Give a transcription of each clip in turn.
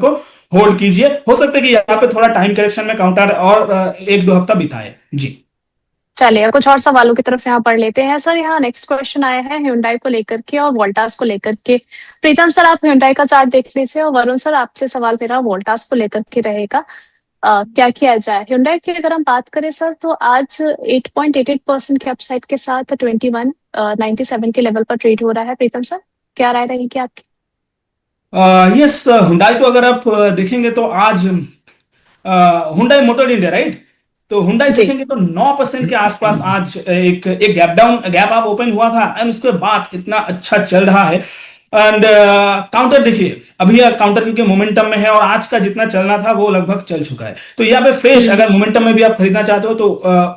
को होल्ड कीजिए। हो सकता है कि यहाँ पे थोड़ा टाइम करेक्शन में काउंटर और 1-2 हफ्ता बिताए जी। चलिए कुछ और सवालों की तरफ यहाँ पढ़ लेते हैं सर। यहाँ नेक्स्ट क्वेश्चन आया है Hyundai को लेकर के और वोल्टास को लेकर के। प्रीतम सर आप Hyundai का चार्ट देख लीजिए और वरुण सर आपसे सवाल मेरा वोल्टास को लेकर के रहेगा। क्या किया जाए Hyundai की अगर हम बात करें सर तो आज 8.88% के अपसाइड के साथ 2197 के लेवल पर ट्रेड हो रहा है। प्रीतम सर क्या राय रहेगी आपकी? यस, हुंडई को अगर आप देखेंगे तो आज हुंडई मोटर इंडिया, राइट? तो हुंडई जी। देखेंगे तो 9% के आसपास आज एक गैप अप ओपन हुआ था एंड उसके बाद इतना अच्छा चल रहा है। एंड काउंटर देखिए, अभी काउंटर क्योंकि मोमेंटम में है और आज का जितना चलना था वो लगभग चल चुका है। तो यहाँ पे फ्रेश अगर मोमेंटम में भी आप खरीदना चाहते हो तो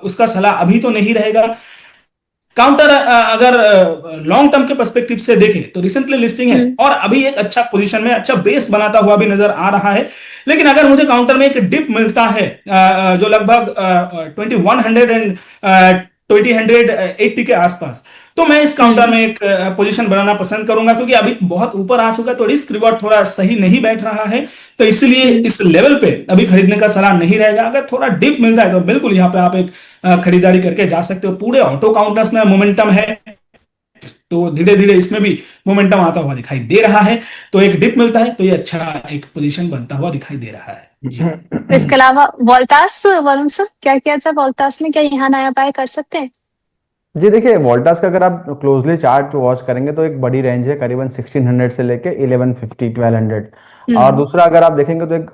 उसका सलाह अभी तो नहीं रहेगा। काउंटर अगर लॉन्ग टर्म के पर्सपेक्टिव से देखें तो रिसेंटली लिस्टिंग है और अभी एक अच्छा पोजीशन में अच्छा बेस बनाता हुआ भी नजर आ रहा है। लेकिन अगर मुझे काउंटर में एक डिप मिलता है जो लगभग 2100 एंड 2080 के आसपास, तो मैं इस काउंटर में एक पोजीशन बनाना पसंद करूंगा, क्योंकि अभी बहुत ऊपर आ चुका है तो रिस्क रिवॉर्ड थोड़ा सही नहीं बैठ रहा है। तो इसलिए इस लेवल पे अभी खरीदने का सलाह नहीं रहेगा। अगर थोड़ा डिप मिलता है तो बिल्कुल यहाँ पे आप एक खरीदारी करके जा सकते हो। पूरे ऑटो काउंटर्स में मोमेंटम है तो धीरे धीरे इसमें भी मोमेंटम आता हुआ दिखाई दे रहा है। तो एक डिप मिलता है तो ये अच्छा एक पोजीशन बनता हुआ दिखाई दे रहा है जी। इसके अलावा वोल्टास वरुण सर क्या किया जाए वोल्टास में? क्या यहाँ नया बाय कर सकते हैं? जी देखिए, वोल्टास का अगर आप क्लोजली चार्ट वॉच करेंगे तो एक बड़ी रेंज है, करीबन 1600 से लेके 1150 1200। और दूसरा अगर आप देखेंगे तो एक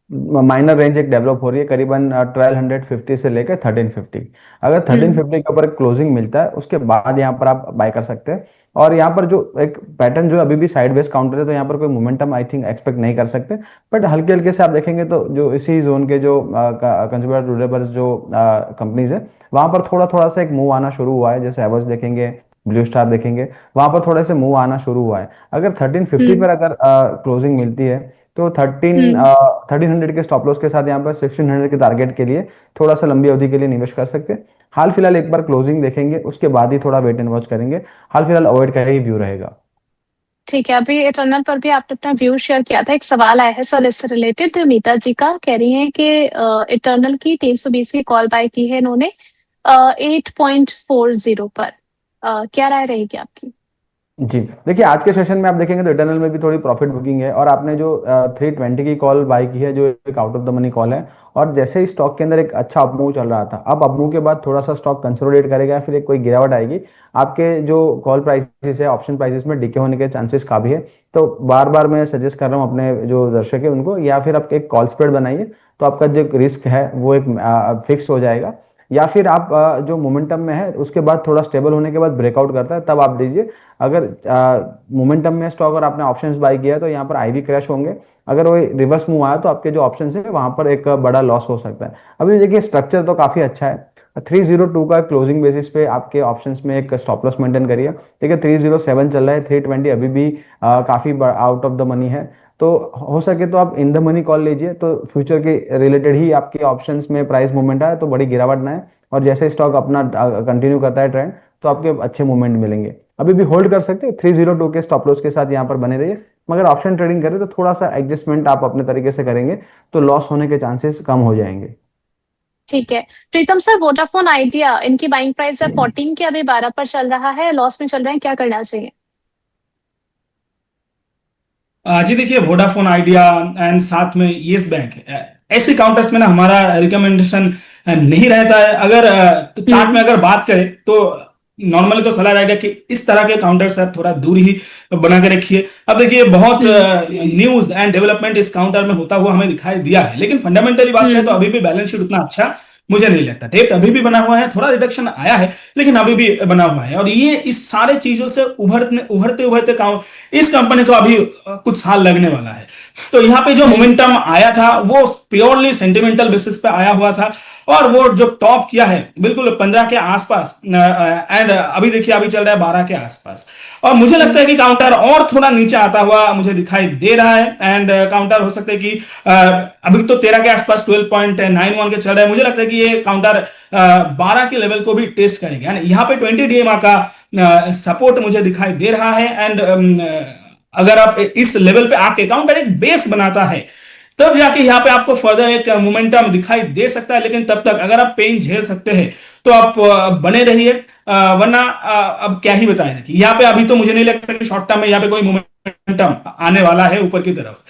माइनर रेंज एक डेवलप हो रही है, करीबन 1250 से लेकर 1350। अगर 1350 के ऊपर क्लोजिंग मिलता है उसके बाद यहाँ पर आप बाय कर सकते हैं। और यहाँ पर जो एक पैटर्न जो अभी भी साइडवेज काउंटर है तो यहाँ पर कोई मोमेंटम आई थिंक एक्सपेक्ट नहीं कर सकते। बट हल्के हल्के से आप देखेंगे तो जो इसी जोन के जो कंज्यूमर ड्यूरेबल्स जो कंपनीज है वहां पर थोड़ा थोड़ा सा एक मूव आना शुरू हुआ है। जैसे एवर्स देखेंगे, ब्लू स्टार देखेंगे, वहां पर थोड़े से मूव आना शुरू हुआ है। अगर 1350 पर अगर क्लोजिंग मिलती है तो 1300 के स्टॉप लॉस के साथ यहाँ पर 1600 के टारगेट के लिए थोड़ा सा लंबी अवधि के लिए निवेश कर सकते हैं। हाल फिलहाल एक बार क्लोजिंग देखेंगे उसके बाद ही थोड़ा वेट एंड वॉच करेंगे। हाल फिलहाल अवॉइड का ही व्यू रहेगा। ठीक है, अभी इटर्नल पर भी आपने अपना व्यू शेयर किया था। एक सवाल आया है सर इससे रिलेटेड मीता जी का, कह रही हैं कि इटर्नल की 320 की कॉल बाय की है इन्होंने 8.40 पर। क्या राय रहेगी आपकी? जी देखिए, आज के सेशन में आप देखेंगे तो इटर्नल में भी थोड़ी प्रॉफिट बुकिंग है और आपने जो 320 की कॉल बाय की है जो एक out of the money call है। और जैसे ही स्टॉक के अंदर एक अच्छा अपमूव चल रहा था, अब अपमूव के बाद थोड़ा सा स्टॉक कंसोलिडेट करेगा या फिर एक कोई गिरावट आएगी, आपके जो कॉल प्राइसेस है ऑप्शन प्राइसेस में डिके होने के चांसेस काफी है। तो बार बार मैं सजेस्ट कर रहा हूँ अपने जो दर्शक है उनको, या फिर आप एक कॉल स्प्रेड बनाइए तो आपका जो रिस्क है वो एक फिक्स हो जाएगा। या फिर आप जो मोमेंटम में है उसके बाद थोड़ा स्टेबल होने के बाद ब्रेकआउट करता है तब आप दीजिए। अगर मोमेंटम में स्टॉक और आपने ऑप्शंस बाय किया है तो यहाँ पर आईवी क्रैश होंगे। अगर वो रिवर्स मूव आया तो आपके जो ऑप्शंस है वहां पर एक बड़ा लॉस हो सकता है। अभी देखिए स्ट्रक्चर तो काफी अच्छा है। 302 का क्लोजिंग बेसिस पे आपके ऑप्शंस में एक स्टॉप लॉस मेंटेन करिए। देखिए 307 चल रहा है, 320 अभी भी काफी आउट ऑफ द मनी है। तो हो सके तो आप इन द मनी कॉल लीजिए तो फ्यूचर के रिलेटेड ही आपके ऑप्शंस में प्राइस मूवमेंट आए तो बड़ी गिरावट ना है। और जैसे स्टॉक अपना कंटिन्यू करता है ट्रेंड तो आपके अच्छे मूवमेंट मिलेंगे। अभी भी होल्ड कर सकते हैं 302 के स्टॉप लॉस के साथ यहाँ पर बने रहिए। मगर ऑप्शन ट्रेडिंग करें तो थोड़ा सा एडजस्टमेंट आप अपने तरीके से करेंगे तो लॉस होने के चांसेस कम हो जाएंगे। ठीक है प्रीतम सर, वोडाफोन आइडिया इनकी बाइंग प्राइस है 14 के, अभी 12 पर चल रहा है, लॉस में चल रहे हैं, क्या करना चाहिए? जी देखिए, वोडाफोन आइडिया एंड साथ में येस बैंक, ऐसे काउंटर्स में ना हमारा रिकमेंडेशन नहीं रहता है। अगर तो चार्ट में अगर बात करें तो नॉर्मली तो सलाह रहेगा कि इस तरह के काउंटर से आप थोड़ा दूर ही बना के रखिए। अब देखिए बहुत न्यूज एंड डेवलपमेंट इस काउंटर में होता हुआ हमें दिखाई दिया है, लेकिन फंडामेंटली बात करें तो अभी भी बैलेंस शीट उतना अच्छा मुझे नहीं लगता। डेप्ट अभी भी बना हुआ है, थोड़ा रिडक्शन आया है लेकिन अभी भी बना हुआ है। और ये इस सारे चीजों से उभरते उभरते इस कंपनी को अभी कुछ साल लगने वाला है। तो यहाँ पे जो मोमेंटम आया था वो प्योरली सेंटिमेंटल बेसिस पे आया हुआ था और वो जो टॉप किया है बिल्कुल 15 के आसपास एंड अभी देखिए अभी चल रहा है 12 के आसपास। और मुझे लगता है कि काउंटर और थोड़ा नीचे आता हुआ मुझे दिखाई दे रहा है एंड काउंटर हो सकता है कि अभी तो 13 के आसपास 12.91 के चल रहा है। मुझे लगता है कि ये काउंटर 12 के लेवल को भी टेस्ट करेंगे। यहाँ पे 20 DMA का सपोर्ट मुझे दिखाई दे रहा है एंड अगर आप इस लेवल पे आके काउंटर एक बेस बनाता है, तब जाके यहाँ पे आपको फर्दर एक मोमेंटम दिखाई दे सकता है। लेकिन तब तक अगर आप पेन झेल सकते हैं तो आप बने रहिए, वरना अब क्या ही बताएं। देखिए यहाँ पे अभी तो मुझे नहीं लगता कि शॉर्ट टर्म में यहाँ पे कोई मोमेंटम आने वाला है ऊपर की तरफ।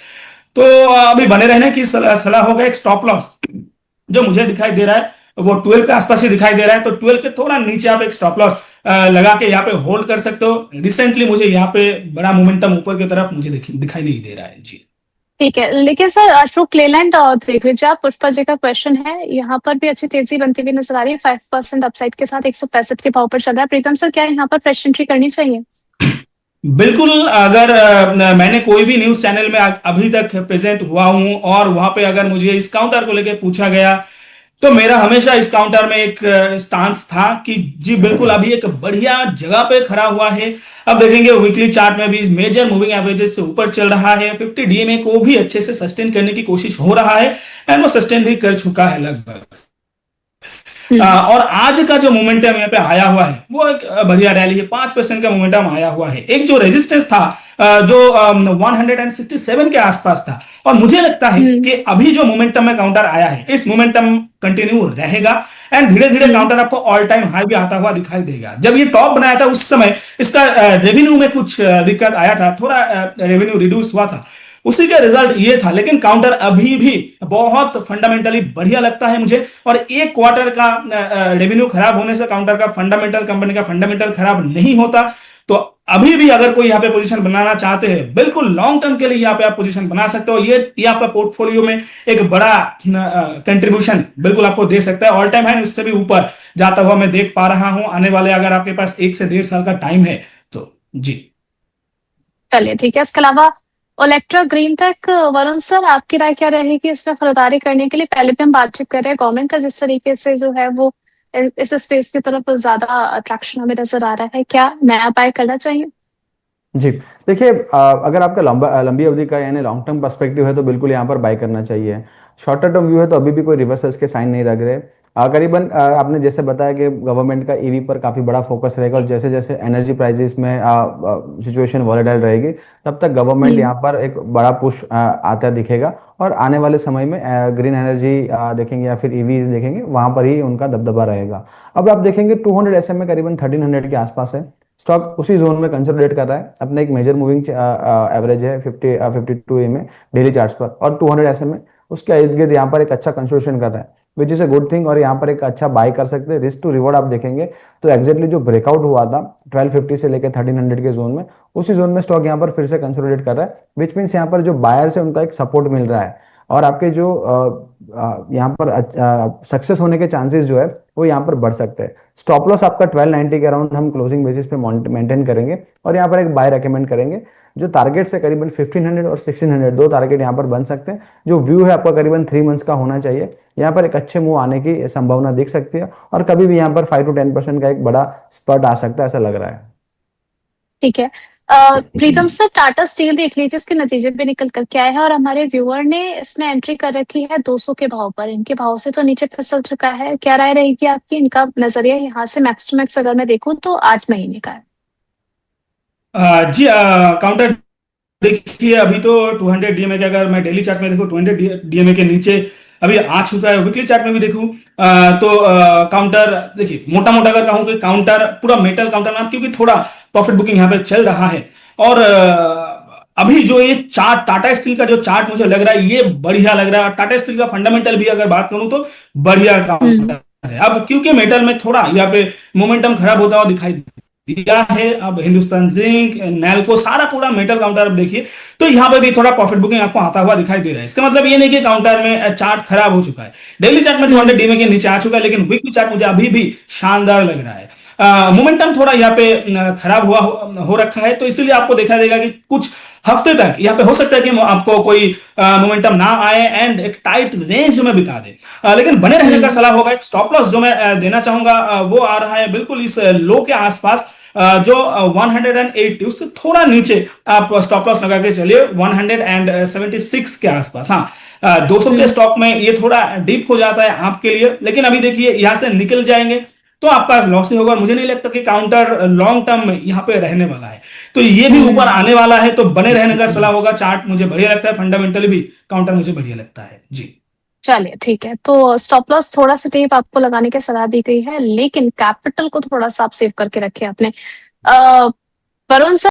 तो अभी बने रहने की सलाह होगा। एक स्टॉप लॉस जो मुझे दिखाई दे रहा है वो 12 के आसपास ही दिखाई दे रहा है, तो 12 के थोड़ा नीचे आप एक स्टॉप लॉस लगा के यहाँ पे होल्ड कर सकते हो। रिसेंटली मुझे यहाँ पे बड़ा मोमेंटम ऊपर की तरफ मुझे दिखाई नहीं दे रहा है जी। ठीक है, लेकिन सर अशोक लेलैंड देख लीजिए आप, पुष्पा जी का क्वेश्चन है, यहाँ पर भी अच्छी तेजी बनती हुई नजर आ रही है, 5% अपसाइड के साथ 165 के भाव पर चल रहा है। प्रीतम सर, क्या यहाँ पर फ्रेश एंट्री करनी चाहिए? बिल्कुल। अगर मैंने कोई भी न्यूज चैनल में अभी तक प्रेजेंट हुआ हूं और वहां पे अगर मुझे इस काउंटर को लेकर पूछा गया, तो मेरा हमेशा इस काउंटर में एक स्टांस था कि जी बिल्कुल अभी एक बढ़िया जगह पे खड़ा हुआ है। अब देखेंगे वीकली चार्ट में भी मेजर मूविंग एवरेजेस से ऊपर चल रहा है, 50 डीएमए को भी अच्छे से सस्टेन करने की कोशिश हो रहा है, एंड वो सस्टेन भी कर चुका है लगभग। और आज का जो मोमेंटम यहाँ पे आया हुआ है वो एक बढ़िया रैली है, 5% का मोमेंटम आया हुआ है। एक जो रेजिस्टेंस था जो 167 के आसपास था, और मुझे लगता है कि अभी जो मोमेंटम में काउंटर आया है इस मोमेंटम कंटिन्यू रहेगा, एंड धीरे धीरे काउंटर आपको ऑल टाइम हाई भी आता हुआ दिखाई देगा। जब ये टॉप बनाया था उस समय इसका रेवेन्यू में कुछ दिक्कत आया था, थोड़ा रेवेन्यू रिड्यूस हुआ था, उसी का रिजल्ट ये था। लेकिन काउंटर अभी भी बहुत फंडामेंटली बढ़िया लगता है मुझे, और एक क्वार्टर का रेवेन्यू खराब होने से काउंटर का फंडामेंटल, कंपनी का फंडामेंटल खराब नहीं होता। तो अभी भी अगर कोई यहाँ पे पोजीशन बनाना चाहते हैं, बिल्कुल लॉन्ग टर्म के लिए यहाँ पे आप पोजीशन बना सकते हो। ये आपका पोर्टफोलियो में एक बड़ा कंट्रीब्यूशन बिल्कुल आपको दे सकता है। ऑल टाइम हाई उससे भी ऊपर जाता हुआ मैं देख पा रहा हूं आने वाले, अगर आपके पास 1 से 1.5 साल का टाइम है तो जी। चलिए ठीक है, इसके अलावा ओलेक्ट्रा ग्रीन टेक, वरुण सर आपकी राय क्या रहेगी इसमें खरीदारी करने के लिए? पहले भी हम बातचीत कर रहे हैं गवर्नमेंट का जिस तरीके से जो है वो इस स्पेस की तरफ ज्यादा अट्रैक्शन हमें नजर आ रहा है, क्या नया बाय करना चाहिए? जी देखिए, अगर आपका लंबी अवधि का यानी लॉन्ग टर्म पर्सपेक्टिव है तो बिल्कुल यहाँ पर बाय करना चाहिए। शॉर्टर टर्म व्यू है तो अभी भी कोई रिवर्सल्स के साइन नहीं लग रहे। करीबन आपने जैसे बताया कि गवर्नमेंट का ईवी पर काफ़ी बड़ा फोकस रहेगा, और जैसे जैसे एनर्जी प्राइसेस में सिचुएशन वॉलेटाइल रहेगी तब तक गवर्नमेंट यहाँ पर एक बड़ा पुश आता दिखेगा, और आने वाले समय में ग्रीन एनर्जी देखेंगे या फिर ईवीज देखेंगे, वहाँ पर ही उनका दबदबा रहेगा। अब आप देखेंगे 200 एसएम में करीबन 1300 के आसपास है, स्टॉक उसी जोन में कंसोलिडेट कर रहा है। अपने एक मेजर मूविंग एवरेज है 52 में डेली चार्ट्स पर, और 200 एसएम में उसके इर्द गिर्द यहाँ पर एक अच्छा कंसोलिडेशन कर रहा है, which is a good thing, और यहाँ पर एक अच्छा बाय कर सकते हैं। रिस्क टू रिवॉर्ड आप देखेंगे तो एग्जैक्टली जो ब्रेकआउट हुआ था 1250 से लेकर 1300 के जोन में, उसी जोन में स्टॉक यहाँ पर फिर से कंसोलिडेट कर रहा है, विच मीन्स यहाँ पर जो बायर्स है उनका एक सपोर्ट मिल रहा है, और आपके जो यहाँ पर सक्सेस होने के चांसेस जो है वो यहाँ पर बढ़ सकते हैं। स्टॉप लॉस आपका 1290 के अराउंड हम क्लोजिंग बेसिस पे मेंटेन करेंगे, और यहाँ पर एक बाय रेकमेंड करेंगे। जो टारगेट है करीबन 1500 और 1600, दो टारगेट यहाँ पर बन सकते हैं। जो व्यू है आपका करीबन 3 मंथ्स का होना चाहिए, यहाँ पर एक अच्छे मूव आने की संभावना दिख सकती है, और कभी भी यहाँ पर 5 to 10% का एक बड़ा स्पर्ट आ सकता है, ऐसा लग रहा है। ठीक है, प्रीतम सर टाटा स्टील देख लीजिए, इसके नतीजे भी निकल कर के आए हैं, और हमारे व्यूअर ने इसमें एंट्री कर रखी है 200 के भाव पर। इनके भाव से तो नीचे फिसल चुका है, क्या राय रहेगी आपकी? इनका नजरिया यहाँ से मैक्स टू मैक्स अगर मैं देखूं तो 8 महीने का है। जी काउंटर देखिए अभी तो 200 डीएमए के, अगर मैं डेली चार्ट में देखूं 200 डीएमए के नीचे अभी आ चुका है। वीकली चार्ट में भी देखूं तो काउंटर देखिए, मोटा मोटा अगर कहूं कि काउंटर पूरा मेटल काउंटर में, क्योंकि थोड़ा प्रॉफिट बुकिंग यहाँ पे चल रहा है, और अभी जो ये चार्ट टाटा स्टील का जो चार्ट मुझे लग रहा है ये बढ़िया लग रहा है। टाटा स्टील का फंडामेंटल भी अगर बात करूं तो बढ़िया काउंटर है। अब क्योंकि मेटल में थोड़ा यहाँ पे मोमेंटम खराब होता हुआ दिखाई दिया है, अब हिंदुस्तान जिंक, नैल्को, सारा पूरा मेटल काउंटर अब देखिए तो यहाँ पे भी थोड़ा प्रॉफिट बुकिंग आपको आता हुआ दिखाई दे रहा है। इसका मतलब ये नहीं कि काउंटर में चार्ट खराब हो चुका है। डेली चार्ट में 200 डीएमए के नीचे आ चुका है, लेकिन वीकली चार्ट मुझे अभी भी शानदार लग रहा है। मोमेंटम थोड़ा यहाँ पे खराब हुआ हो रखा है, तो इसीलिए आपको देखा देगा कि कुछ हफ्ते तक यहाँ पे हो सकता है कि आपको कोई मोमेंटम ना आए एंड एक टाइट रेंज में बिता दे, लेकिन बने रहने का सलाह होगा। एक स्टॉप लॉस जो मैं देना चाहूंगा वो आ रहा है बिल्कुल इस लो के आसपास, जो 180 उससे थोड़ा नीचे आप स्टॉप लॉस लगा के चलिए 176 के आसपास। हाँ 200 के स्टॉक में ये थोड़ा डीप हो जाता है आपके लिए, लेकिन अभी देखिए यहां से निकल जाएंगे तो आपका लॉस ही होगा। मुझे नहीं लगता कि काउंटर लॉन्ग टर्म यहाँ पे रहने वाला है, तो ये भी ऊपर आने वाला है, तो बने रहने का सलाह होगा। चार्ट मुझे बढ़िया लगता है, फंडामेंटली भी काउंटर मुझे बढ़िया लगता है जी। चलिए ठीक है, तो स्टॉप लॉस थोड़ा सा टेप आपको लगाने की सलाह दी गई है, लेकिन कैपिटल को थोड़ा सा आप सेव करके रखें अपने। वरुण सर